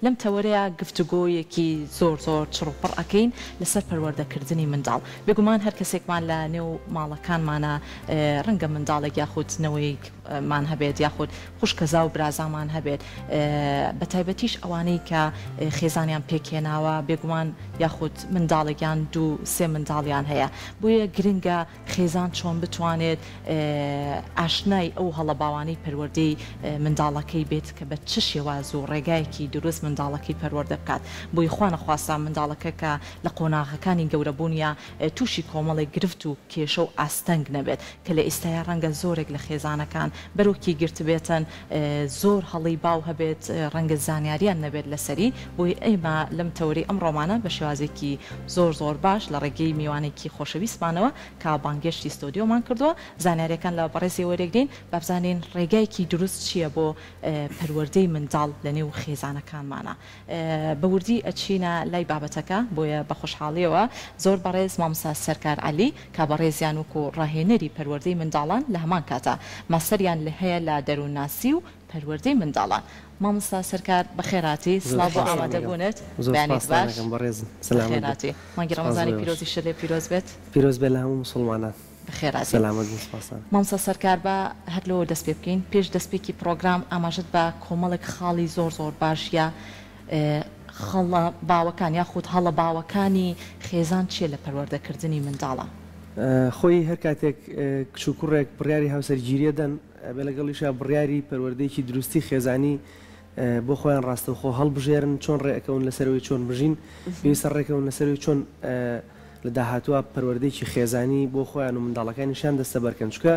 لەم تەوەرەیە گفتوگۆیەکی زۆر چڕوپڕ ئەکەین لەسەر پەروەردەکردنی منداڵ. بێگومان هەر کەسێکمان لە نێو ماڵەکانمانە ڕەنگە منداڵێک یاخودنەوەیمان هەبێت یاخود خوشکەزا و برازامان هەبێت بە تایبەتیش ئەوانەی کە خێزانیان پێکێناوە بێگومان یاخود منداڵێکیان دوو سێ منداڵیان هەیە بۆیە گرنگە خێزان چۆن بتوانێت ئاشنای ئەو هەڵەباوانەی پەروەردەی منداڵەکەی بێت کە بە چ شێواز و ڕێگایەکی دروست منداڵەکەی پەروەردە بکات. بۆی خوا نەخواستا منداڵەکە کە لە قۆناغەکانی گەورەبوونیە تووشی کۆمەڵی گرفت و کێشە و ئاستەنگ نەبێت کە لە ئێستایا ڕەنگە زۆرێک لە خێزانەکان بەرۆکی گرت بێتن زۆر هەڵی باو هەبێت ڕەنگە زانیاریان نەبێت لەسەری. بۆی ئێمە لەم تەوری ئەم ڕۆمانە بە شێوازێکی زۆر باش لە ڕێگەی میوانێکی خۆشەویستمانەوە کە بانگشتی ستۆدیۆمان کردووە زانیاریەکان لە بەڕێزی وەرێگرین بابزانین ڕێگایکی دروست چییە بۆ پەروەردەی منداڵ لە نێو خێزانەکانمانە. بەوردی ئەچینە لای بابەتەکە بۆیە بە خۆشحاڵیەوە زۆر بەڕێز مامۆستا سەرکار عەلی کە بەڕێزیان وەکو ڕاهێنەری پەروەردەی منداڵان لە هەمان کاتە ماستەریان لە هەیە لە دەروونناسی و پەروەردەی منداڵان. مامۆستا سەرکار بەخێراتی سڵاو بۆ ئامادەبوونت بەیانێک باش بەخێراتی مانگی ڕەمەزانی پیرۆزی شەلێ پیرۆز بێت پیرۆز بێت لە هەموو مسڵمانان. مامۆستا سەرکار بە هەر لەوە دەست پێ بکەین پێش دەستپێکی پرۆگرام ئاماژت بە کۆمەڵێک خاڵی زۆر باشە خەڵە باوەکان یاخود هەڵە باوەکانی خێزان چیە لە پەروەردەکردنی منداڵە؟ خۆی هەر کاتێک کچ و کوڕێک بڕیاری هاوسەرگیریە دەن بێ لەگەڵیشە بڕیاری پەروەردەیەکی دروستی خێزانی بۆ خۆیان ڕاستەوخۆ هەڵبژێرن چۆن ڕێەکەون لەسەرەوەی چۆن بژین پێویستە ڕێکەون لەسەرەوەی چۆن لە داهاتووە پەروەردەیەکی خێزانی بۆ خۆیان و منداڵەکانیشان دەستە بەرکەن چکە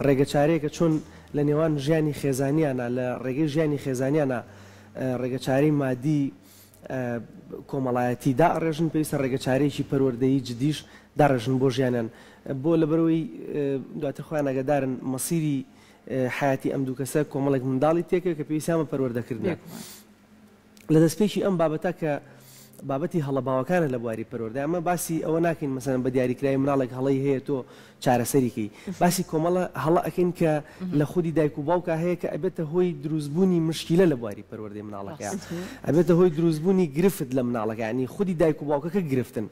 ڕێگە چارەیەکە چۆن لە نێوان ژیانی خێزانیانە لە ڕێگەی ژیانی خێزانیانە ڕێگە چارەی مادی کۆمەڵایەتی داڕێژن پێویستە ڕێگە چارەیەکی پەروەردەیی جدیش داڕێژن بۆ ژیانیان بۆ لەبەرەوەی دواتر خۆیان ئەگەدارن مەسیری حیاتی ئەم دوو کەسە کۆمەڵێک منداڵی تێکە کە پێویستیانە پەروەردەکردن. لە دەستپێکی ئەم بابەتە کە بابەتی هەڵەباوەکانە لە بواری پەروەردە ئەمە باسی ئەوە ناکەین مەسەن بە دیاریکراوی مناڵێک هەڵەی هەیە تۆ چارەسەریکەی باسی کۆمەڵە هەڵە ئەکەین کە لە خودی دایک و باوکە هەیە کە ئەبێتە هۆی دروستبوونی مشکلە لە بواری پەروەردەی مناڵەکە ئەبێتە هۆی دروستبوونی گرفت لە مناڵەکە ینی خودی دایک و باوکەکە گرفتن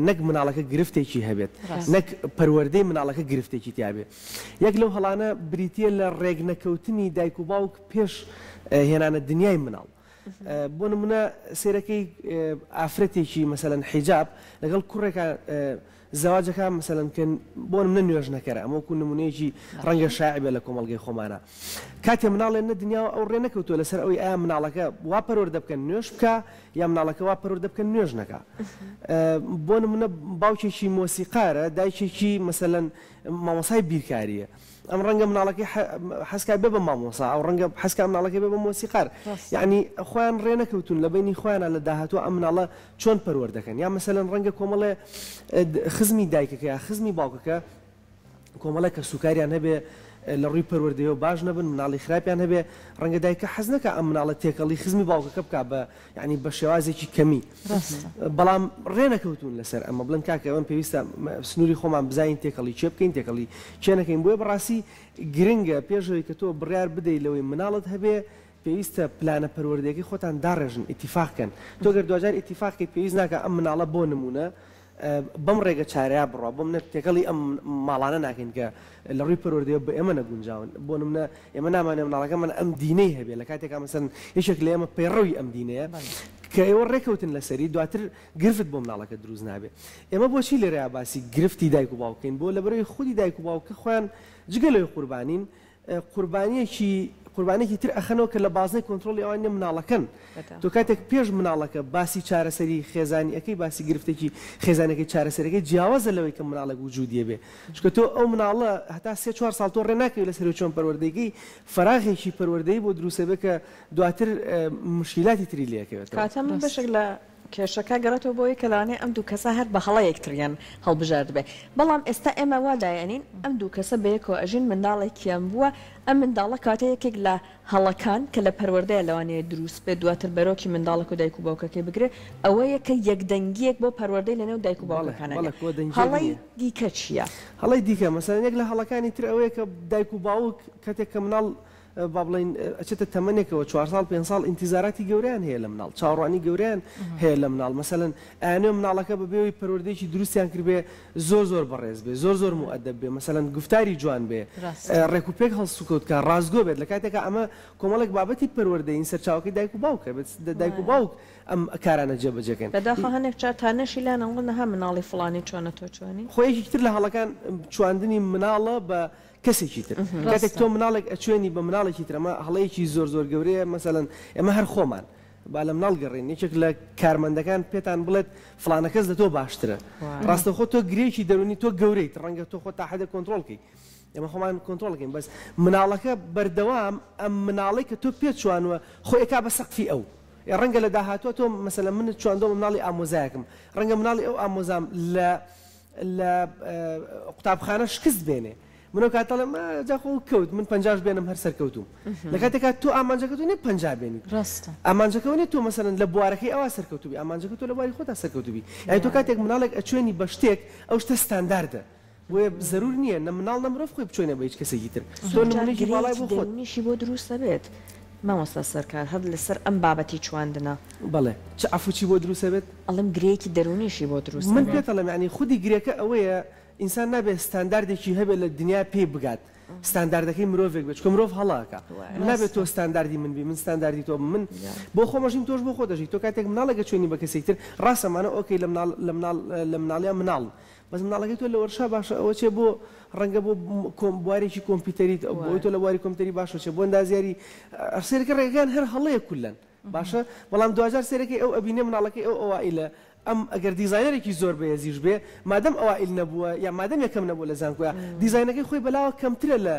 نەک مناڵەکە گرفتێکی هەبێت نەک پەروەردەی مناڵەکە گرفتێکی تیابێت. یەک لەو هەڵانە بریتە لە ڕێگ نەکەوتنی دایک و باوک پێش هێنانە دنیای مناڵ. بۆ نمونە سێرەکەی ئافرەتێکی مەسەلەن حیجاب لەگەڵ کوڕێکە زەواجەکە مەسەلەن کە بۆ منە نوێژ نەکەرە ئەمەکو نمونەیەکی ڕەنگە شایعبێ لە کۆمەڵگەی خۆمانە کاتێ مناڵێن دنیا ئەو ڕێ نەکەوتووە لەسەر ئەوەی ئایا مناڵەکە وا پەروەردە بکەن نوێژ بکە یا مناڵەکە وا پەروەردە بکەن نوێژ نەکە. بۆ نمونە باوکێکی مۆسیقارە دایکێکی مەسەلەن مامۆسای بیرکاریە ئەم ڕەنگە مناڵەکەی حەسکا بێ بە مامۆسا ئەو ڕەنگە حەسکا مناڵەکەی بێ بە مۆسیقار یعنی خۆیان ڕێ نەکەوتون لە بینی خۆیانە لە داهاتوە ئەم مناڵە چۆن پەروەردەکەن یا مەسەلەن ڕەنگە کۆمەڵێ خزمی دایکەکە یا خزمی باوکەکە کۆمەڵە کە سوکاریان هەبێ لە ڕووی پەروەردەیەوە باش نەبن مناڵی خراپیان هەبێ ڕەنگە دایکە حەز نەکە ئەم مناڵە تێکەڵی خزمی باوکەکە بکە بە یعنی بە شێوازێکی کەمی بەڵام ڕێ نەکەوتون لەسەر ئەمە بڵند کاکە ئەوەن پێویستە سنووری خۆمان بزانین تێکەڵی چێ بکەین تێکەڵی چێ نەکەین بۆیە بەڕاستی گرنگە پێشەوەی کە تۆ بڕیار بدەیت لەوەی مناڵت هەبێ پێویستە پلانە پەروەردەیەکی خۆتان داڕێژن ئیتیفاقکەن تۆ گەر دوجار ئیتیفاقی پێویست ناکە ئەم مناڵە بۆ نمونە بەم ڕێگە چارەیە بڕۆ بۆ منە تێکەڵی ئەم ماڵانە ناکەین کە لە ڕووی پەروەردەیە بە ئێمە نەگونجاون بۆ نمونە ئێمە نامانێ مناڵەکەمان ئەم دینەی هەبێ لە کاتێکا مەسەن یەکێک لە ئێمە پەیڕەوی ئەم دینەیە کە ئێوە ڕێکەوتن لەسەری دواتر گرفت بۆ مناڵەکە دروست نابێت. ئێمە بۆچی لێرەیە باسی گرفتی دایک و باوکەین بۆ لەبەرەوەی خودی دایک و باوکە خۆیان جگە لەوەی قوربانین قوربانێکی تر ئەخەنەوە کە لە بازنەی کۆنتترۆلی ئەوانە مناڵەکەن تۆ کاتێک پێش مناڵەکە باسی چارەسەری خێزانی ئەەکەی باسی گرفتێکی خێزانەکەی چارەسەرەکەی جیاوازە لەوەی کە مناڵێک وجودیە بێ چکە تۆ ئەو مناڵە هەتا 3-4 ساڵ تۆ ڕێ ناکەوی لەسەر چۆن پەروەردەیەکەی فەراغێکی پەروەردەیی بۆ دروستە بێ کە دواتر مشکلاتی تری لێکەوێت کاتە من بەشێک لە کێشەکە گەڕێتەوە بۆی کەلانێ ئەم دوو کەسە هەر بە هەڵە یەکتریان هەڵبژارد بێ بەڵام ئێستا ئێمە وادایەنین ئەم دوو کەسە بەیەکەوە ئەژین منداڵێکیان بووە ئەم منداڵە کاتە یەکێک لە هەڵەکان کە لە پەروەردەیە لەوانەیە دروست بێت دواتر بەرۆکی منداڵک و دایک و باوکەکەی بگرێت ئەوەیە کە یەکدەنگیەک بۆ پەروەردەی لەنێو دایک و باوکەکانە هەڵەی دیکە چییە؟ هەڵەی دیکە مەسەلەن یەک لە هەڵەکانی تر ئەوەیە کە دایک و باوک کاتێک کە مناڵ با بڵین ئەچێتە تەمەنێکەوە 4 ساڵ 5 ساڵ ئینتیزاراتی گەوریان هەیە لە مناڵ چاوەڕوانی گەوریان هەیە لە مناڵ مەسەلەن ئەیانێ مناڵەکە بەبێەوەی پەروەردەیەکی دروستیان کردبێ زۆر بەڕێز بێ زۆر مؤدەب بێ مەسەلەن گفتاری جوان بێ ڕێکوپێک هەڵسوکەوتکە ڕازگۆ بێت لە کاتێکە ئەمە کۆمەڵێک بابەتی پەروەردەی سەرچاوەکەی دایک و باوکە دایک و باوک ئەم کارانە جێبەجێکەن بەداخە هەنێک چاتانەشی لاەوە نەها مناڵی فڵانی چۆنە تۆ چۆنی خۆیەکی تر لە هەڵەکان چواندنی مناڵە بە کەسێکی تر کاتێک تۆ مناڵێک ئەچێنی بە مناڵێکی ترەمە هەڵەیەکی زۆر گەورەیە مەسەلەن ئێمە هەر خۆمان با لە مناڵ گەڕێن یەکێک لە کارمەندەکان پێتان بڵێت فڵانە کەس لە تۆ باشترە ڕاستەخۆ تۆ گرێکی دەرونی تۆ گەورەیت ڕەنگە تۆ خۆ تا حدە کۆنتترۆڵکەی ئێمە خۆمان کۆنتترۆڵکەین بەس مناڵەکە بەردەوام ئەم مناڵی کە تۆ پێ چوانوە خۆیەکا بە سەقفی ئەو ڕەنگە لە داهاتوە تۆ مەسەلەن من چواندۆ مناڵی ئامۆزایەکەم ڕەنگە مناڵی ئەو ئامۆزام لە قوتابخانە شکست بێنێ منەوە کاتەڵێم جاخۆ کەوت من 50 بێنم هەر سەرکەوتوم لە کاتێکا تۆ ئامانجەکەتو نێ 50 بێنیت ئامانجەکەەوە نێت تۆ مەسەرەن لە بوارەکەی ئەوە سەرکەوتوبی ئامانجەکە تۆ لە بواری خۆتا سەرکەوتوبی یعنی تۆ کاتێک مناڵێک ئەچێنی بە شتێک ئەو شتە ستانداردە بۆیە ضرور نییە نە مناڵ نە مرۆڤ خۆی بچێنێ بە هیچ کەسێکی تر تۆ نمونەیەکی باڵای بۆ خۆت نیشی بۆ دروستە بێت مامۆستا سەرکار هەر لەسەر ئەم بابەتی چواندنە بەڵێ چ عفوچی بۆ دروستە بێت ئەڵم گرێکی دەرونیشی بۆ دروست من پێتەڵم یعنی خودی گرێکە ئەوەیە ئینسان نابێت ستانداردێکی هەبێت لە دنیا پێ بگات ستانداردەکەی مرۆڤێک بێت چکە مرۆڤ هەڵاکە نابێت تۆ ستانداردی من بی من ستانداردی تۆ من بۆ خۆمەژین تۆش بۆ خۆ دەژیت تۆ کاتێک مناڵەکە چێنی بە کەسێک تر ڕاستەمانە ئۆکەی لە مناڵیان مناڵ بەس مناڵەکەی تۆ لە وەرشا باشە ئەوە چێ بۆ ڕەنگە بۆ بوارێکی کۆمپیوتەریت بۆی تۆ لە بواری کۆمپیوتەری باشە چێ بۆ ئەندازیاری سێرەکە ڕێگەکان هەر هەڵەیە کولەن باشە بەڵام دوجار سێرەکەی ئەو ئەبینێ مناڵەکەی ئەو ئەوائیلە ئەم ئەگەر دیزایەرێکی زۆر بەهێزیش بێ مادەم ئەوائیل نەبووە یا مادەم یەکەم نەبووە لە زانکۆیە دیزاینەکەی خۆی بەلاوە کەمترە لە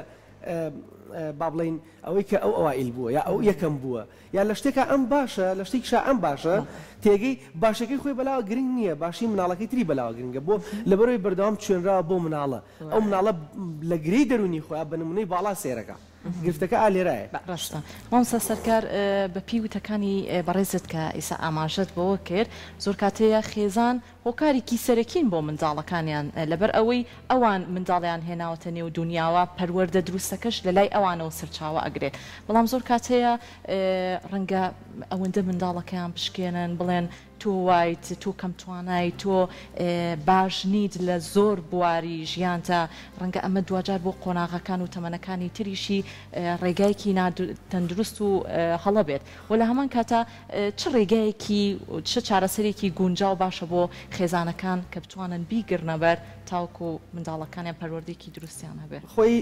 با بڵین ئەوەی کە ئەو ئەوائیل بووە یا ئەو یەکەم بووە یا لە شتێکە ئەم باشە لە شتێکشا ئەم باشە تێگەی باشەکەی خۆی بەلاوە گرنگ نییە باشی مناڵەکەی تری بەلاوە گرنگە بۆ لەبەرەوەی بەردەوام چێنراوە بۆ مناڵە ئەو مناڵە لە گرەی دەرونی خۆیان بە نمونەی باڵا سێرەکە گرفتەکە ئالێرایە ڕاستە مامۆستا سەرکار بە پیوتەکانی بەڕێزت کە ئێستا ئاماژەت بەوە کرد زۆر کاتەیە خێزان هۆکارێکی سەرەکین بۆ منداڵەکانیان لەبەر ئەوەی ئەوان منداڵیان هێناوەتە نێو دنیاوە پەروەردە دروستەکەش لە لای ئەوانەوە سەرچاوە ئەگرێت بەڵام زۆر کاتەیە ڕەنگە ئەوەندە منداڵەکەیان بشکێنن بڵێن تۆ وایت تۆ کەم توانای تۆ باش نیت لە زۆر بواری ژیانتە ڕەنگە ئەمە دوجار بۆ قۆناغەکان و تەمەنەکانی تریشی ڕێگایەکی تەندروست و هەڵە بێت و لە هەمان کاتە چ ڕێگایەکی چ چارەسەرێکی گونجاو باشە بۆ خێزانەکان کە بتوانن بیگرنەبەر تاوکو منداڵەکانیان پەروەردەیەکی دروستیان هەبێت خۆی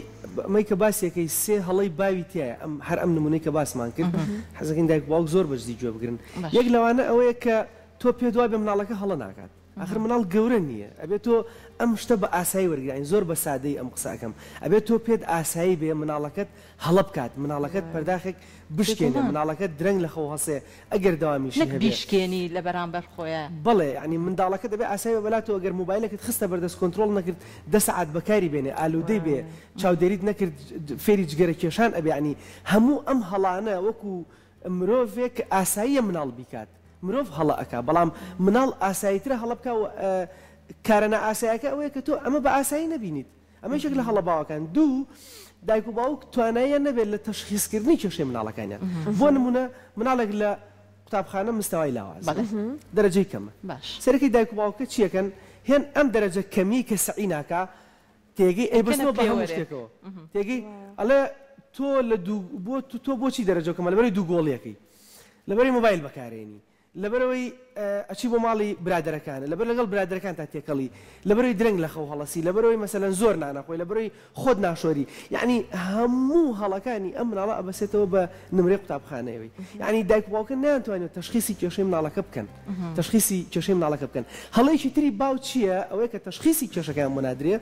ئەمەی کە باسیەکەی سێ هەڵەی باوی تایە ئەم هەر ئەم نمونەی کە باسمان کرد حەزەکەین دایک باوک زۆر بەجددی گوێ بگرن یەک لەوانە ئەوەیە کە تۆ پێ دوای بە مناڵەکە هەڵە ناکات آخر مناڵ گەورە نییە ئەبێت تۆ ئەم شتە بە ئاسایی وەرگین زۆر بە سادەی ئەم قساکەم ئەبێت تۆ پێت ئاسایی بێ مناڵەکەت هەڵە بکات مناڵەکەت پەرداخێک بشکێنە مناڵەکەت درەنگ لە خەو هەسێ ئەگەر داوامیشی بیشکێنی لە بەرامبەر خۆیان بڵێ ینی منداڵەکە دەبێت ئاسایی بەلاتەوە ئەگەر مۆبایلەکەت خستە بەردەست کۆنتترۆل نەکرد 10 ساعت بەکاری بێنێ ئالودەی بێ چاودێریت نەکرد فێری جگەرە کێشان ئەبێ ینی هەموو ئەم هەڵانە وەکو مرۆڤێک ئاساییە مناڵ بیکات مرۆڤ هەڵە ئەکا بەڵام مناڵ ئاساییترە هەڵە بکە کارەنە ئاسایەکە ئەوەیە کە تۆ ئەمە بە ئاسایی نەبینیت ئەمە شێک لە هەڵە باوەکان دوو دایک و باوک تواناییە نەبێت لە تەشخیصکردنی کێشەی مناڵەکانیان بۆ نمونە مناڵێک لە قوتابخانە مستەوای لاواز دەرەجەی کەمە سەرەکەی دایک و باوکە چیەکەن هێن ئەم دەرەجە کەمی کە سەعی ناکا تێگەی ئەیبەستەوە بە هەموو شتێکەوە تێگەی ئەڵێ تۆ لە بۆ تۆ بۆچی دەرەجەکەمە لەبەری دوو گۆڵیەکەی لەبەری مۆبایل بەکارێنی لەبەرەوەی ئەچی بۆ ماڵی برادەرەکانە لەبەر لەگەڵ برادەرەکان تا تێکەڵی لەبەرەوەی درەنگ لە خەو هەڵەسی لەبەرەوەی مەسەلەن زۆر نانەخۆی لەبەرەوەی خۆت ناشۆری یعنی هەموو هەڵەکانی ئەم مناڵە ئەبەسێتەوە بە نمرەی قوتابخانەوەی یعنی دایک باوکە نەیانتوانێت تەشخیصی کێشەی مناڵەکە بکەن تەشخیصی کێشەی مناڵەکە بکەن هەڵەیەکی تری باو چییە ئەوەیە کە تەشخیصی کێشەکەیان منادرێ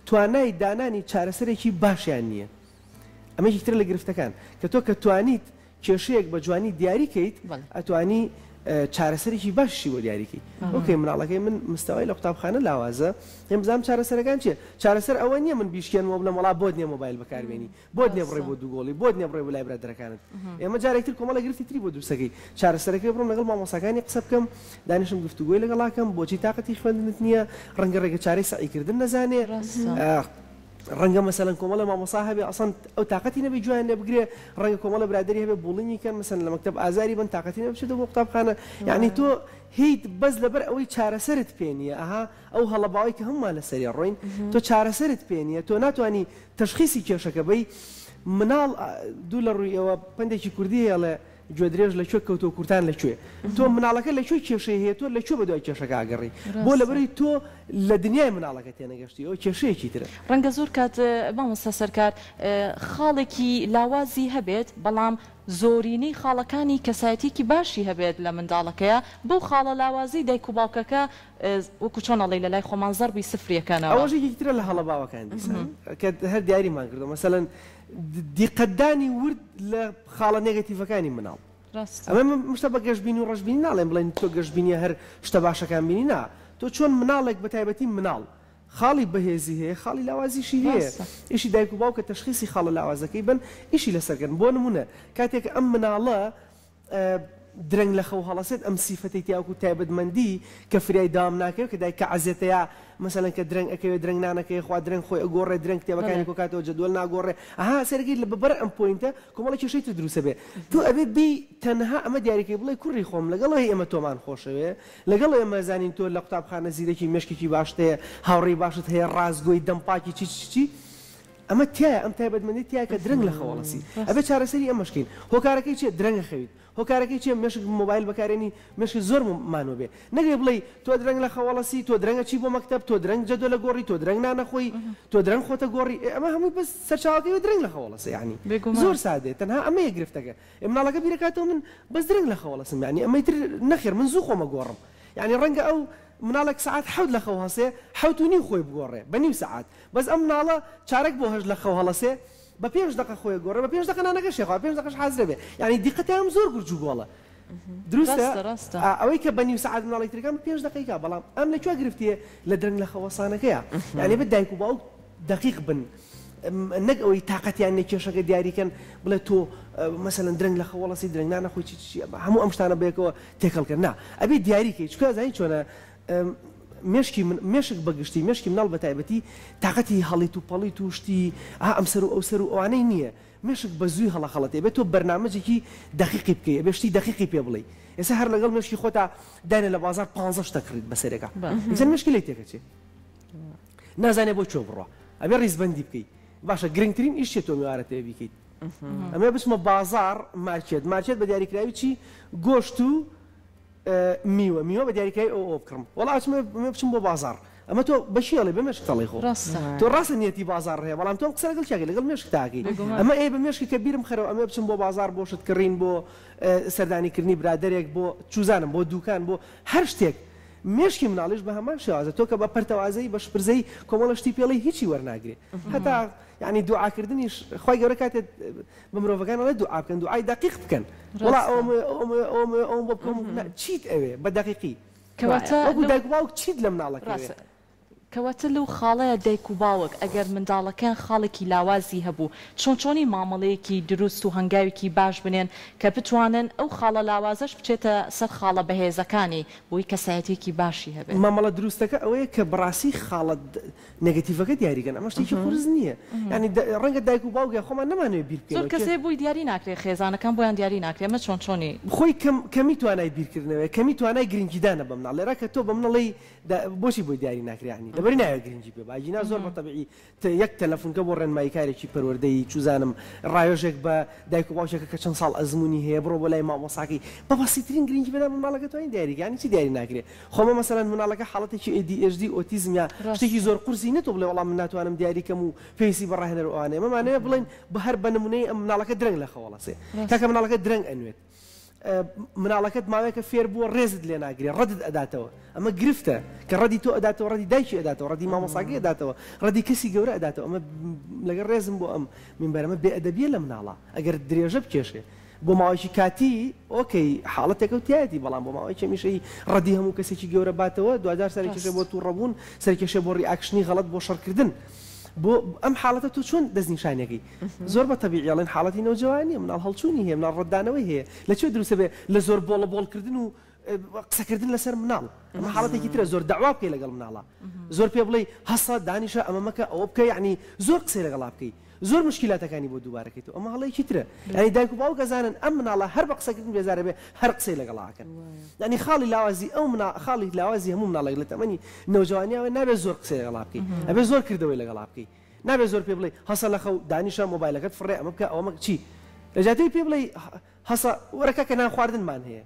توانای دانانی چارەسەرێکی باشیان نییە ئەمەی تر لە گرفتەکان کە تۆ کە توانیت کێشەیەک بە جوانی دیاریکەیت ئەتوانی چارەسەرێکی باشی بۆ دیاریکەی ئۆکەی مناڵەکەی من مستەوای لە قوتابخانە لاوازە ئێمەزانم چارەسەرەکان چیە چارەسەر ئەوە نییە من بیشکێنەوە بڵێم وڵا بۆت نییە مۆبایل بەکاربێنی بۆت نییە بڕێ بۆ دووگۆڵی بۆت نییە بڕێ بۆ لای برادەرەکانت ئێمە جارێکتر کۆمەڵە گرفتی تری بۆ دروستەکەی چارەسەرەکەی بڕۆم لەگەڵ مامۆستاکانی قسە بکەم دانیشم گفتوگۆی لەگەڵاکەم بۆچی تااقەتی خوێندنت نییە ڕەنگە ڕێگە چارەی سعیکردن نەزانێ ڕەنگە مەسەلەن کۆمەڵە مامۆسا هەبێ ئەسەن ئەو تااقەتی نەبێ جویان لێ بگرێ ڕەنگە کۆمەڵە برادری هەبێ بوڵینی کەن مەسەن لە مەکتەب ئازاری بن تااقەتی نەبچێتەوە بۆ قوتابخانە یعنی تۆ هیچ بەس لەبەر ئەوەی چارەسەرت پێ نییە ئەها ئەو هەڵەباوی کە هەمومان لەسەری ڕۆین تۆ چارەسەرت پێ نییە تۆ ناتوانانی تەشخیصی کێشەکە بەی مناڵ دوو لە ڕووی ئەوە پندێکی کوردی هێڵێ گوێ درێژ لەکوێ کەوتۆ کورتان لەکوێ تۆ مناڵەکە لەکوێ کێشەی هەیە تۆ لەکوێ بەدوای کێشەکە ئاگەڕی بۆ لەبەری تۆ لە دنیای مناڵەکە تێنەگەشتی ئەو کێشەیەکی ترە ڕەنگە زۆر کات مامۆستا سەرکار خاڵێکی لاوازی هەبێت بەڵام زۆرینەی خاڵەکانی کەسایەتێکی باشی هەبێت لە منداڵەکەیە بۆ خاڵە لاوازی دایک و باوکەکە وەکو چۆنەڵی لە لای خۆمان زەربی سفریەکەنەوە ئەوەژێکی ترە لە هەڵە باوەکان دیسان کە هەر دیاریمان کردو مەسەلەن دیقەتدانی ورد لە خاڵە نێگەتیڤەکانی مناڵ ئەمە شتە بە گەشتبینی و ڕەشببینی ناڵێن بڵێن تۆ گەشتبینیە هەر شتە باشەکان بینی نا تۆ چۆن مناڵێک بە تایبەتی مناڵ خاڵی بەهێزی هەیە خاڵی لاوازیشی هەیە ئیشی دایک و باوکە تەشخیصی خاڵە لاوازەکەی بن ئیشی لەسەرکردن بۆ نمونە کاتێک ئەم مناڵە درەنگ لە خەو هەڵەسێت ئەم سیفەتی تیاوکو تایبەتمەندی کە فریای دام ناکەوێت کە دایک کە عەزیەتەیە مەسەلەن کە درەنگ ئەکەوێت درەنگ نانەکەی خوا درەنگ خۆی ئەگۆڕێ درەنگ کتێبەکانی کۆکاتەوە جەدوەل ناگۆڕێ ئەها سەرگی لە بەبەر ئەم پۆینتە کۆمەڵی کێشەی تر دروستە بێ تۆ ئەبێ بی تەنها ئەمە دیاریکەی بڵێ کوڕی خۆم لەگەڵەوەی ئێمە تۆمان خۆشەوێ لەگەڵ ئێمە زانین تۆ لە قوتابخانە زیرەکی مێشکێکی باشتەیە هاوڕێی باشت هەیە ڕازگۆی دەمپاکی چی ئەمە تایە ئەم تایبەتمەندی تایە کە درەنگ لە خەوەڵەسی ئەبێ چارەسەری ئەمەشکین هۆکارەکەی چێ درەنگە خەویت هۆکارەکەی چێ مێشک مۆبایل بەکارێنی مێشکی زۆر مانۆ بێ نەگەی بڵێ تۆ درەنگ لە خەوەڵەسی تۆ درەنگە چی بۆ مەکتەب تۆ درەنگ جەدۆ لە گۆڕی تۆ درەنگ نانەخۆی تۆ درەنگ خۆتە گۆڕی ئەمە هەمووی بەس سەرچاوەکەی درەنگ لە خەوەڵەسی یعنی زۆر سادێ تەنها ئەمە یەکگرفتەکە مناڵەکە بیرەکاتەوە من بەس درەنگ لە خەوەڵەسم یعنی ئەمەی تر نەخێر من زوو خۆمە گۆڕم یعنی ڕەنگە ئەو مناڵێک سعات حەوت لە خەو هەسێ حەوت و نیم خۆی بگۆڕێ بە نیم سعات بەس ئەم مناڵە چارەک بۆ هەژ لە خەو هەڵەسێ بە 5 دقیقە خۆی گۆڕێ بە 5 دقیقە نانەکە شێخوا 5 دقیقەش حازرە بێ یعنی دیقەتیان زۆر گورج و گۆڵە دروستە ئەوەی کە بە نیم سعات مناڵێک ترەکان 5 دقیقە بەڵام ئەم لەکوێ گرفتیە لە درەنگ لە خەوەسانەکەیە یعنی بە دایک و باوک دقیق بن نەک ئەوەی تااقەتیان نێکێشەکە دیاریکەن بڵێ تۆ مەسەلەن درەنگ لە خەوەڵەسی درەنگ نانەخۆی چی هەموو ئەم شتانە بەیەکەوە تێکەڵکرد نا ئەبێ دیاریکەی چکە زانی چۆنە مێشک بەگشتی مێشکی مناڵ بە تایبەتی تااقەتی هەڵیت و پەڵیت و شتی ئەم سەر و ئەو سەر و ئەوانەی نییە مێشک بە زووی هەڵەخەڵەتێ بێت تۆ بەرنامەجێکی دقیقی بکەی بێشتی دقیقی پێ بڵێ ئێستا هەر لەگەڵ مێشکی خۆتا دانێ لە بازار 15 شتە کڕیت بەسەرێکە ئیزە مێشکی لێ تێکەچێ نازانێ بۆ چۆ بڕۆ ئەبێ ڕیزبەندی بکەیت باشە گرنگترین ئیش تۆ میوارە تێ بیکەیت ئەمە بچمە بازار مارکێت بە دیاریکراوی چی گۆشت و میوە بە دیاریکراوی ئەو بکڕم وەڵا بچم بۆ بازار ئەمە تۆ بەشیڵێ بە مێشک تەڵی خۆ تۆ ڕاستە نیەتی بازار هەیە بەڵام تۆ قسە لەگەڵ چاکەی لەگەڵ مێشک تاکەی ئەمە ئێ بە مێشکی کە بیرم خەرەوە ئەمە بچم بۆ بازار بۆ شت کڕین بۆ سەردانیکردنی برادێک بۆ چوزانم بۆ دوکان بۆ هەر شتێک مێشکی مناڵیش بە هەمان شێوازە تۆ کە بە پەرتەوازەی بە شپرزەی کۆمەڵە شتی پێڵی هیچی وەرناگرێت هەتا یعنی دوعاکردنیش خی گەورە کاتێت بە مرۆڤەکان ئەڵێ دوعا بکەن دوعای دقیق بکەن وڵا ئەوم بۆ بکەم چیت ئەوێ بە دقیقی وەکو دایک و باوک چیت لە مناڵەکە کەواتە لەو خاڵەیە دایک و باوک ئەگەر منداڵەکان خاڵێکی لاوازی هەبوو چۆنی مامەڵەیەکی دروست و هەنگاوێکی باش بنێن کە بتوانن ئەو خاڵە لاوازەش بچێتە سەر خاڵە بەهێزەکانی بۆی کەسایەتێکی باشی هەبێت مامەڵە دروستەکە ئەوەیە کە بڕاستی خاڵە نێگەتیڤەکە دیاریکەن ئەمە شتێکی قورس نییە ینی ڕەنگە دایک و باوکە خۆمان نەمانوێت بیر بکەین زۆر کەسێ بۆی دیاری ناکرێت خێزانەکان بۆیان دیاری ناکرێت ئەمە چۆنی خۆی کەمی توانای بیرکردنەوەی کەمی توانای گرنگیدانە بە مناڵ لێرە کە تۆ بە منەڵی بۆچی بۆی دیاری ناکرێنی لەبەری ناوێت گرنگی پێ باجینا زۆر بەتەبیعی یەک تەلەفۆنکە بۆ ڕێنمایی کارێکی پەروەردەی چوزانم ڕایۆژێک بە دایک و باوکێکە کە چەند ساڵ ئەزمموی هەیە بڕۆ بۆ لای مامۆساکەی بە بەسیترین گرنگی بێنە مناڵەکە توانین دیاریگانی چی دیاری ناکرێت خۆمە مەسەلەن مناڵەکە حاڵەتێکی ADHD ئۆتیزم یا شتێکی زۆر قورسی نێتۆ بڵێ وەڵام من ناتوانم دیاریکەم و پێویستی بەڕاهێنەر ئەوانەیە مەمانەیە بڵێن بە هەر بە نمونەی ئەم مناڵەکە درەنگ لە خەوەڵەسێ کاکە مناڵەکە درەنگ ئەنوێت مناڵەکەت ماوەیەکە فێر بووە ڕێزت لێ ناگرێ ڕەدت ئەداتەوە ئەمە گرفتە کە ڕەدی تۆ ئەداتەوە ڕەدی دایکی ئەداتەوە ڕەدی مامۆساگی ئەداتەوە ڕەدی کەسی گەورە ئەداتەوە ئەمە لەگەڵ ڕێزم بۆ ئەم منبەرەمە بێئەدەبیە لە مناڵە ئەگەر درێژە بکێشێ بۆ ماوەیەکی کاتی ئۆکەی حاڵەتێکە و تایەتی بەڵام بۆ ماوەی چەمیشەی ڕەدی هەموو کەسێکی گەورە باتەوە دوادار سەرکێشە بۆ توو ڕەبوون سەرکێشە بۆ ڕیاکشنی غەڵەت بۆ شەڕکردن بۆ ئەم حاڵەتە تۆ چۆن دەستنیشانەکەی زۆر بە تەبیعی ئەڵێن حاڵەتی نەوجەوانی مناڵ هەڵچوونی هەیە مناڵ ڕەدانەوەی هەیە لەکوێ دروستە بێ لە زۆر بۆڵە بۆڵکردن و قسەکردن لەسەر مناڵ ئەمە حاڵەتێکی ترە زۆر داوا بکەی لەگەڵ مناڵە زۆر پێ بڵێ هەسا دانیشە ئەمە مەکە ئەوە بکە یعنی زۆر قسەی لەگەڵا بکەی زۆر مشکلاتەکانی بۆ دووبارەکەیتەوە ئەمە هەڵەیەکی ترە ینی دایک و باوک ئەزانن ئەم مناڵە هەر بە قسەکردن بێزارە بێ هەر قسەی لەگەڵاکەن ینی خاڵی لاوازی ئەو خاڵی لاوازی هەموو مناڵێک لە تەمەنی نەوجوانیاوە نابێت زۆر قسەی لەگەڵا بکەی ئەبێ زۆر کردەوەی لەگەڵا بکەی نابێت زۆر پێ بڵێ هەسە لە خەو دانیشە مۆبایلەکەت فڕێ ئەمە بکە ئەوە چی لە جاتەی پێ بڵێ هەسە وەرەکە کە نان خواردنمان هەیە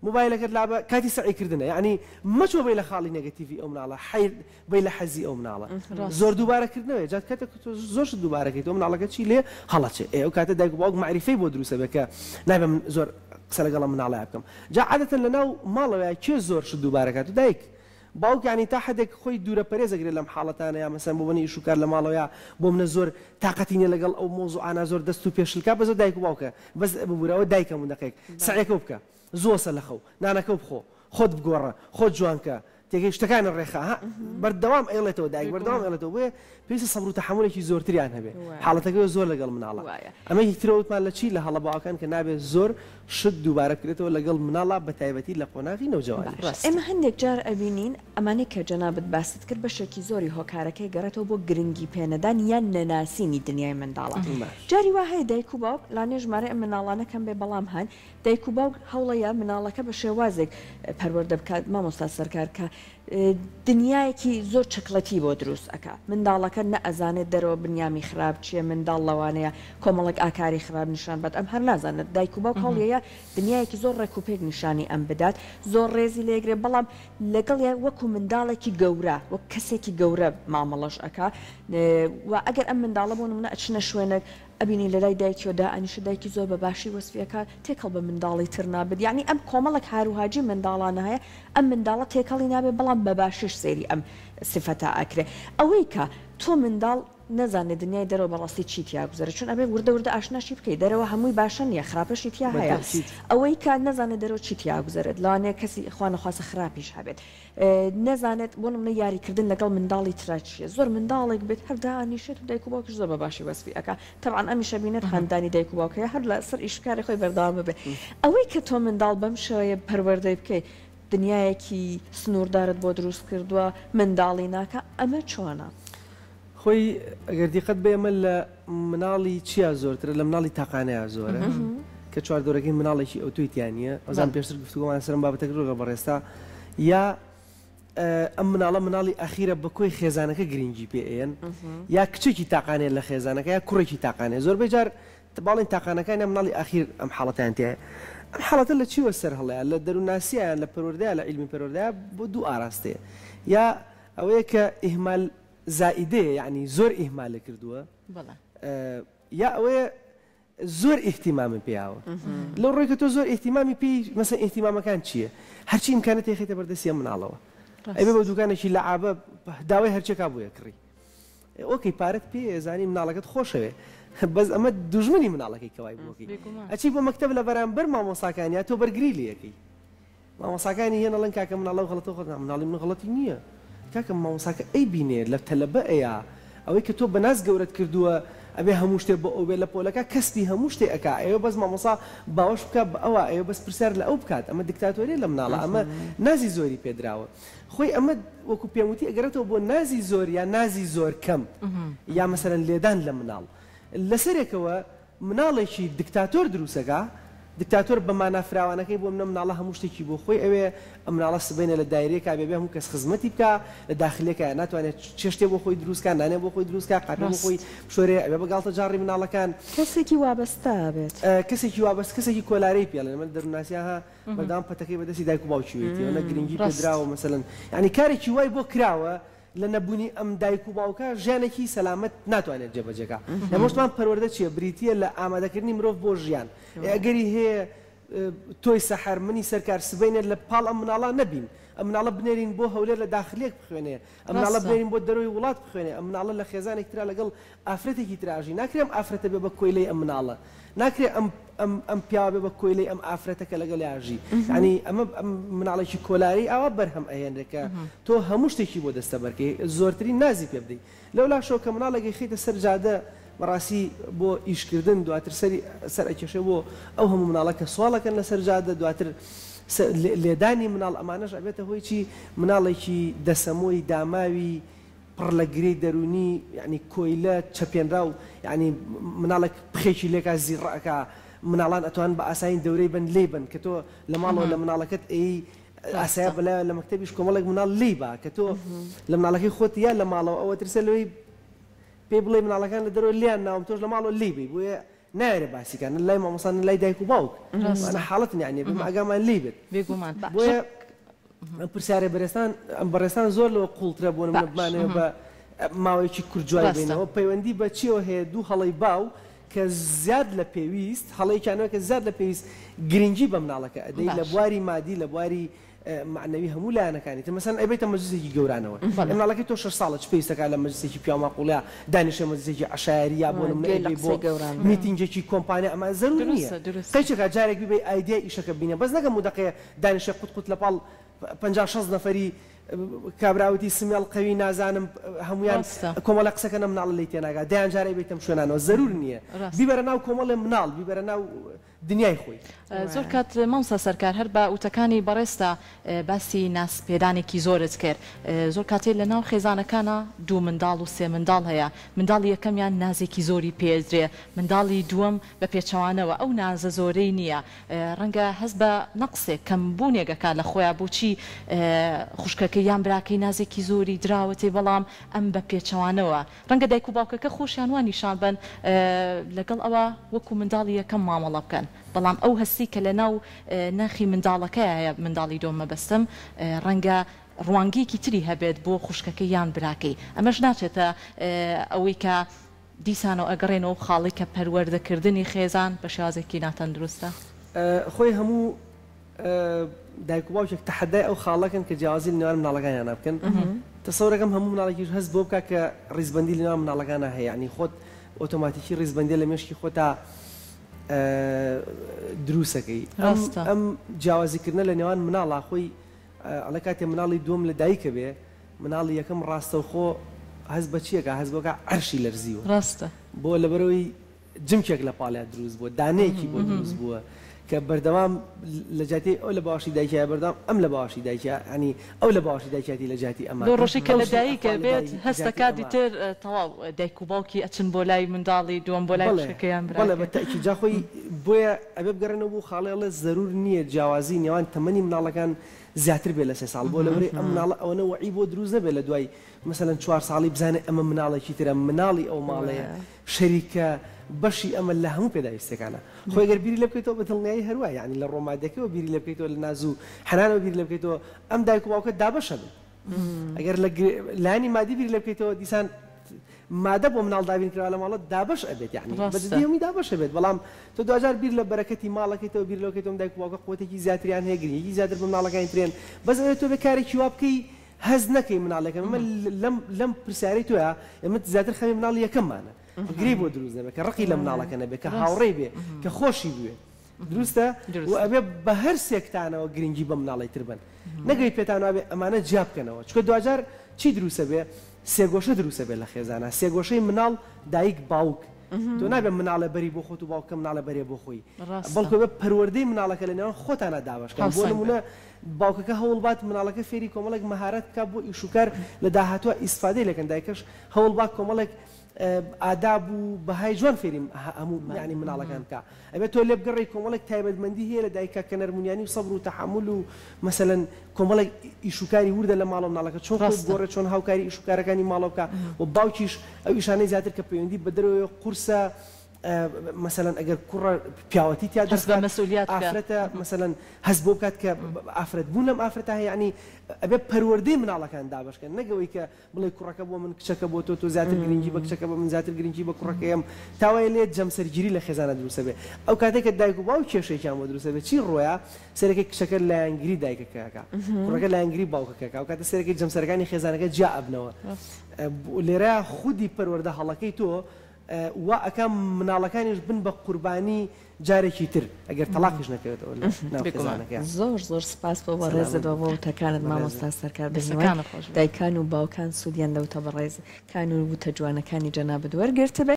موبایلەکەت لابە کاتی سعیکردنە یعنی مەچۆ بێ لە خاڵی نەگەتیڤی ئەو مناڵە حیر بێ لە حەزی ئەو مناڵە زۆر دووبارەکردنەوەی جات کاتێک زۆر دووبارەکەیت ئەو مناڵەکە چی لێ هەڵەچێ ئەو کاتە دایک و باوک معریفەی بۆ دروستە بێ کە نابێ زۆر قسە لەگەڵ مناڵە بکەم جا عادەتەن لەناو ماڵەوەی کێ زۆر شت دووبارەکات و دایک باوک یعنی تا حدێک خۆی دوورە پەرێزەگرێت لەم حاڵەتانە یا مەسەن بۆ بنی ئیشوکار لە ماڵەوەیە بۆ منە زۆر تااقەتی نیە لەگەڵ ئەو مۆزوعانە زۆر دەست و پێشلکا بە زۆر دایک و باوکە بەس ببوورەوە دایکەم و دەقێک سعیەکە بکە زۆسە لە خەو نانەکە بخۆ خۆت بگۆڕە خۆت جوانکە تێگەی شتەکانی ڕێخا بەردەوام ئێڵێتەوە دایک بەردەوام ئێڵێتەوە بێ پێویستە سەبر و تەحملێکی زۆرتریان هەبێ حاڵەتەکەی زۆر لەگەڵ مناڵە ئەمە یەکترەوەتمان لە چی لە هەڵە باوەکان کە نابێت زۆر شت دووبارە بکرێتەوە لەگەڵ مناڵە بە تایبەتی لە قۆناغی نەوجەوانی ئێمە هەندێک جار ئەبینین ئەمانەی کە جەنابەت باست کرد بەشێکی زۆری هۆکارەکەی گەڕێتەوە بۆ گرنگی پێنەدان یان نەناسینی دنیای منداڵە جاری وا هەیە دایک و باوک لانێ ژمارە ئەم مناڵانەکەم بێ بەڵام هەن دایک و باوک هەوڵەیە مناڵەکە بە شێوازێک پەروەردە بکات مامۆستا سەرکار کە دنیایەکی زۆر چەکڵەتی بۆ دروست ئەکا منداڵەکە نە ئەزانێت دەرەوە بنیامی خراپ چیە منداڵ لەوانەیە کۆمەڵک ئاکاری خراپ نیشان بەت ئەم هەر نازانێت دایک و باوک هەوڵەیە دنیایەکی زۆر ڕێکوپێک نیشانی ئەم بدات زۆر ڕێزی لێگرێت بەڵام لەگەڵ وەکو منداڵێکی گەورە وەک کەسێکی گەورە مامەڵەش ئەکا و ئەگەر ئەم منداڵە بۆ نمونە ئەچنە شوێنێک ئەبینی لە لای دایکیۆدا ئەنیشە دایکی زۆر بە باشی وەسفیەکە تێکەڵ بە منداڵی تر نابێت یعنی ئەم کۆمەڵک هاروهاجی منداڵانە هەیە ئەم منداڵە تێکەڵی نابێت بەڵام بە باشیش سێری ئەم سفەتە ئەکرێ ئەوەی کە تۆ منداڵ نەزانێت دنیای دەرەوە بەڕاستی چی تیاگوزەرە چون ئەبێ وردە وردە ئاشناشی بکەیت دەرەوە هەمووی باشە نیە خراپەشی تیا هەیە ئەوەی کە نەزانێت دەرەوە چی تیاگوزەرێت لەوانەیە کەسی خوانەخواسە خراپیش هەبێت نەزانێت بۆ منە یاریکردن لەگەڵ منداڵی تراچیە زۆر منداڵێک بێت هەردا ئەنیشێت و دایک و باوکش زۆر بە باشی وەسفی ئەکا تەبعاً ئەمیشە بینێت خاندانی دایک و باوکەیە هەر لە سەر ئیشکاری خۆی بەردەوام ببێ ئەوەی کە تۆ منداڵ بەم شێوەیە پەروەردەی بکەیت دنیایەکی سنووردارت بۆ دروست کردووە منداڵی ناکە ئەمە چۆنە خۆی ئەگەر دیقەت بێمە لە مناڵی چیا زۆرترە لە مناڵی تاقانەیە زۆرە کە چواردۆرەکەی مناڵێکی ئۆتۆیتیانە ئەزان پێشتر گفتوگومان سەرم بابەتەکە ڕۆگە بەڕێستا یا ئەم مناڵە مناڵی ئەخیرە بەکۆی خێزانەکە گرنگی پێێن یا کچێکی تاقانێت لە خێزانەکە یا کوڕێکی تاقانێ زۆربەی جار باڵین تاقانەکانی مناڵی ئەخیر ئەم حاڵەتیان تایە ئەم حاڵەتە لە چیوە سەر هەڵەیە لە دەرووناسییان لە پەروەردەیە لە عیلمی پەروەردەیە بۆ دوو ئاراستەیە یا ئەوەیە کە ئیهمال زائیدەیە یعنی زۆر ئیهمالە کردووە یا ئەوەیە زۆر ئیحتیمامن پێیاوە لەو ڕۆی کە تۆ زۆر ئیحتیمامی پێی مەسەن ئیحتیمامەکان چییە هەرچی ئیمکانەت خێتە بەردەستیە مناڵەوە ئەبێ بە دوکانێکی لە عابە داوای هەرچێکا بووە کڕی ئۆکەی پارەت پێ زانی مناڵەکەت خۆشەوێ بەس ئەمە دوژمنی مناڵەکەی کەوای بۆکەی ئەچی بۆ مەکتەب لە بەرامبەر مامۆساکانیا تۆ بەرگری لەکەی مامۆساکانی هێنەڵەن کاکە مناڵە غەڵەتە خۆ مناڵی من غەڵەتی نییە کاکە مامۆساکە ئەی بینێ لە تەلەبە ئەیە ئەوەی کە تۆ بەناز گەورەت کردووە ئەبێ هەموو شتێ بە ئەو بێ لە پۆلەکە کەسبی هەموو شتێ ئەکا ئێوە بەس مامۆسا باوەش بکە بە ئەوە ئێوە بەس پرسیار لە ئەو بکات ئەمە دیکتاتۆریە لە مناڵە ئەمە نازی زۆری پێدراوە خۆی ئەمە وەکو پێموتی ئەگەرێتەوە بۆ نازی زۆر یا نازی زۆر کەم یا مەسەرەن لێدان لە مناڵ لەسەرێکەوە مناڵێکی دیکتاتۆر دروستەکە دیکتاتۆر بە مانافراوانەکەی بۆ منە مناڵە هەموو شتێکی بۆ خۆی ئەوێ ئەم مناڵە سبینە لە دایرێکا بێبێ هەموو کەس خزمەتی بکە لە داخلێکە ناتوانێت چێشتێ بۆ خۆی دروستکان نانێ بۆ خۆی دروستکە قاپێ بۆ خۆی شۆرێ ئەبێ بەگاڵتە جاڕی مناڵەکان کەسێکی وابەستە بێت کەسێکی وابەست کەسێکی کۆلارەی پێڵێن ئەمە دەرووناسیاها بەردەوام پەتەکەی بەدەستی دایک و باوکیوێتی ئەوە گرنگی پێدراوە مەسەلەن یعنی کارێکی وای بۆ کراوە لە نەبوونی ئەم دایک و باوکە ژیانێکی سەلامەت ناتوانێت جێبەجێکە ئەمەشتمان پەروەردە چییە بریتیە لە ئامادەکردنی مرۆڤ بۆ ژیان ئەگەری هەیە تۆی سەحەر منی سەرکار سبینێت لە پاڵ ئەم مناڵە نەبین ئەم مناڵە بنێرین بۆ هەولێر لە داخلێک بخوێنێ ئەم مناڵە بنێرین بۆ دەرەوەی وڵات بخوێنێ ئەم مناڵە لە خێزانێک ترا لەگەڵ ئافرەتێکی تراژی ناکرێم ئافرەتە بێ بە کۆیلەی ئەم مناڵە ناکرێ ئەم پیاوە بێ بە کۆیلەی ئەم ئافرەتەکە لەگەڵ یاژی ینی ئەمە مناڵێکی کۆلاری ئەوە بەرهەم ئەهێنرێکە تۆ هەموو شتێکی بۆ دەستە بەرکەی زۆرترین نازی پێ بدەیت لەولا شەو کە مناڵێکی خیتە سەر جادە بەڕاستی بۆ ئیشکردن دواتر سەر ئەکێشێ بۆ ئەو هەموو مناڵە کە سوالەکەن لەسەر جادە دواتر لێدانی مناڵ ئەمانەش ئەبێتە هۆی چی مناڵێکی دەسەمۆی داماوی پڕ لە گرەی دەرونی یعنی کۆیلە چەپێنرا و یعنی مناڵێک پخێکی لێکا زیڕەکە مناڵان ئەتوان بە ئاساین دەورەی بن لێ بن کە تۆ لە ماڵەوە لە مناڵەکەت ئاسایا بەلا لە مەکتەبیش کۆمەڵێک مناڵ لێ با کە تۆ لە مناڵەکەی خۆت یا لە ماڵەوە ئەوە ترسە لەوەی پێ بڵێ مناڵەکان لە دەرەوە لیان ناوم تۆش لە ماڵەوە لێ بی بۆیە نایرە باسیکان لای مامۆسان لای دایک و باوک ئەنە حاڵەتن یعنی بم ئەگامان لێ بێت بێگومان بۆیە ئەم پرسیارە بەڕێستان زۆر لەوە قوڵترە بۆ منە بمانەوە بە ماوەیەکی کورجوای بینەوە پەیوەندی بە چیەوە هەیە دوو هەڵەی باو کە زیاد لە پێویست هەڵەیەکیانەوە کە زیاد لە پێویست گرنگی بە مناڵەکە ئەدەی لە بواری مادی لە بواری معنەوی هەموو لایەنەکانی تر مەسەن ئەبێتە مەجلیسێکی گەورانەوە مناڵەکەی تۆ 6 ساڵە چ پێویستەکە لە مەجلیسێکی پیاماقوڵیا دانیشە مەجلیسێکی عەشایری یا بۆ نمونە بۆ میتینگێکی کۆمپانیا ئەمە زەروری نییە قەیچێکە جارێک ببێ ئایدیای ئیشەکە بینە بەس نەکەم دەقەیە دانیشە قوت لە پاڵ 50-60 نەفەری کابراوتی سمیال قوی نازانم هەمویان کۆمەڵە قسەکەنە مناڵ لی تێناگا دایان جارێ بێتم شوێنانەوە زەرور نییە بیبەرە ناو کۆمەڵێ مناڵ بیبەرە ناو دنیای خۆی زۆر کات مامۆستا سەرکار هەر بە وتەکانی بەڕێستا باسی ناسپێدانێکی زۆرت کرد زۆر کاتێ لە ناو خێزانەکانە دوو منداڵ و سێ منداڵ هەیە منداڵی یەکەمیان نازێکی زۆری پێدرێ منداڵی دووەم بە پێچەوانەوە ئەو نازە زۆرەی نییە ڕەنگە هەست بە نەقسێک کەمبوونێگەکە لە خۆیان بۆچی خوشکەکە یان براکەی نازێکی زۆری دراوەتێ بەڵام ئەم بە پێچەوانەوە ڕەنگە دایک و باوکەکە خۆشیان وان نیشان بن لەگەڵ ئەوە وەکو منداڵی یەکەم مامەڵە بکەن بەڵام ئەو هەستی کە لە ناو ناخی منداڵەکەیە منداڵی دۆ مەبەستم ڕەنگە ڕوانگەیەکی تری هەبێت بۆ خوشکەکە یان براکەی ئەمەش ناچێتە ئەوەی کە دیسانەوە ئەگەڕێنەوە خاڵی کە پەروەردەکردنی خێزان بە شێوازێکی ناتەندروستە خۆی هەموو دایک و باوکێک تەحەدای ئەو خاڵەکەن کە جیاوازی لە نێوان مناڵەکانیان بکەن تەسەورەکەم هەموو مناڵێکیش هەست بۆ بکە کە ڕیزبەندی لە نێوان مناڵەکانە هەیە یعنی خۆت ئۆتۆماتیکی ڕیزبەندی لە مێشکی خۆتا دروستەکەی ئەم جیاوازیکردنە لە نێوان مناڵا خۆی ئەڵە کاتێ مناڵی دووەم لە دایکە بێ مناڵی یەکەم ڕاستەوخۆ هەست بە چیەکە هەست بۆکە عەرشی لەرزیوە ڕاستە بۆ لەبەرەوەی جمکێک لە پاڵیا دروست بووە دانەیەکی بۆ دروست بووە کە بەردەوام لە جاتی ئەو لە باشی دایکە بەردەوام ئەم لە باشی دایکە ینی ئەو لە باشی دایکاتی لە جاتی ئەمە ڕۆژی کە لە دایکە بێت هەستەکاتی تر تەواو دایک و باوکی ئەچن بۆ لای منداڵی دووەم بۆ لای خوشکەکەیان بەڵێ بە تەئکید جا خۆی بۆیە ئەبێ بگەڕێنەوە بۆ خاڵێڵە زەرور نییە جیاوازی نێوان تەمەنی مناڵەکان زیاتر بێ لە 3 ساڵ بۆ لەوەی ئەم مناڵە ئەوەنە وەعی بۆ دروست نەبێت لە دوای مەسەلەن 4 ساڵی بزانێت ئەمە مناڵێکی ترە مناڵی ئەو ماڵەیە شەریکە بەشی ئەمە لە هەموو پێداویستەکانە خۆی گەر بیری لە بکەیتەوە بە دڵنیایی هەروە یعنی لە ڕۆمادەکەەوە بیری لە بکەیتەوە لە ناز و حەنانەوە بیری لە بکەیتەوە ئەم دایک و باوکە دابەشە بێت ئەگەر لە لایانی مادی بیری لە بکەیتەوە دیسان مادە بۆ مناڵ دابین کرا لە ماڵەت دابش ئەبێت یعنی بەدڵنیایی هەمووی دابەشە بێت بەڵام تۆ دوجار بیر لە بەرەکەتی ماڵەکەیتەوە بیر لەکەیتەوە دایک و باوکە قوتێکی زیاتریان هەیە گرنگی زیاتر بە مناڵەکانی ترێن بەس ئەوێت تۆ بە کارێکی وا بکەی هەز نەکەی مناڵەکە ئەمە لەم پرسیارەی تۆیە ئێمە زیاتر خەمی مناڵی یەکەممانە گرێ بۆ دروست نەبێت کە ڕقی لە مناڵەکە نەبێت کە هاوڕێی بێ کە خۆشی بوێ دروستە و ئەبێ بە هەر سێکتانەوە گرنگی بە مناڵی تر بن نەگەی پێتانەوە بێ ئەمانە جیا بکەنەوە چکە دوجار چی دروستە بێ سێگۆشە دروستە بێت لە خێزانە سێگۆشەی مناڵ دایک باوک تۆ نابێت مناڵە بەری بۆ خۆت و باوکە مناڵە بەرێ بۆ خۆی بەڵکو بێ پەروەردەی مناڵەکە لە نێوان خۆتانە دابەشکەن بۆ نمونە باوکەکە هەوڵبات مناڵەکە فێری کۆمەڵێک مەهارەت بکات بۆ ئیشوکار لە داهاتوە ئیسفادەی لەکەن دایکەش هەوڵبات کۆمەڵێک ئاداب و بەهای جوان فێری هەموو یعنی مناڵەکان بکە ئەبێت تۆ لێ بگەڕی کۆمەڵێک تایبەتمەندی هەیە لە دایکە کە نەرمونیانی و سەبر و تەحمل و مەسەلەن کۆمەڵێک ئیشوکاری وردە لە ماڵە مناڵەکە چۆن گۆڕێت چۆن هاوکاری ئیشوکارەکانی ماڵە بکە و باوکیش ئەو ئیشانەی زیاتر کە پەیوەندی بە دەرەوەی قورسە مثلا ئەگەر کوڕە پیاوەتی تیا دەست بە مەسئولیت ئافرەتە مثلا هەست بۆ بکات کە ئافرەت بوون لەم ئافرەتە هەیە یعنی ئەبێ پەروەردەی مناڵەکان دابەشکەن نەگەوەی کە بڵێ کوڕەکە بۆ من کچەکە بۆ تۆ زیاتر گرنگی بە کچەکە بە من زیاتر گرنگی بە کوڕەکەیم تاوای لێت جەمسەرگیری لە خێزانە دروستە بێ ئەو کاتێک کە دایک و باوک کێشەیەکیان بۆ دروستە بێ چی ڕۆیە سەرەکەی کچەکە لایەنگری دایکەکەکە کوڕەکە لایەنگری باوکەکەکە ئەو کاتە سەرەکەی جەمسەرەکانی خێزانەکە جیا ئەبنەوە لێرە خودی پەروەردە هەڵەکەی تۆ وا ئەکەم مناڵەکانیش بن بە قوربانی جارێکی تر ئەگەر تەلاقیش نەکەوێتەوە زۆر زۆر سپاس بۆ بەڕێزەوە بۆ وتەکانت مامۆستا سەرکار بنەوە دایکان و باوکان سوودیان لەوتە بەڕێزکان و وتە جوانەکانی جەنابەت وەرگرتە بێت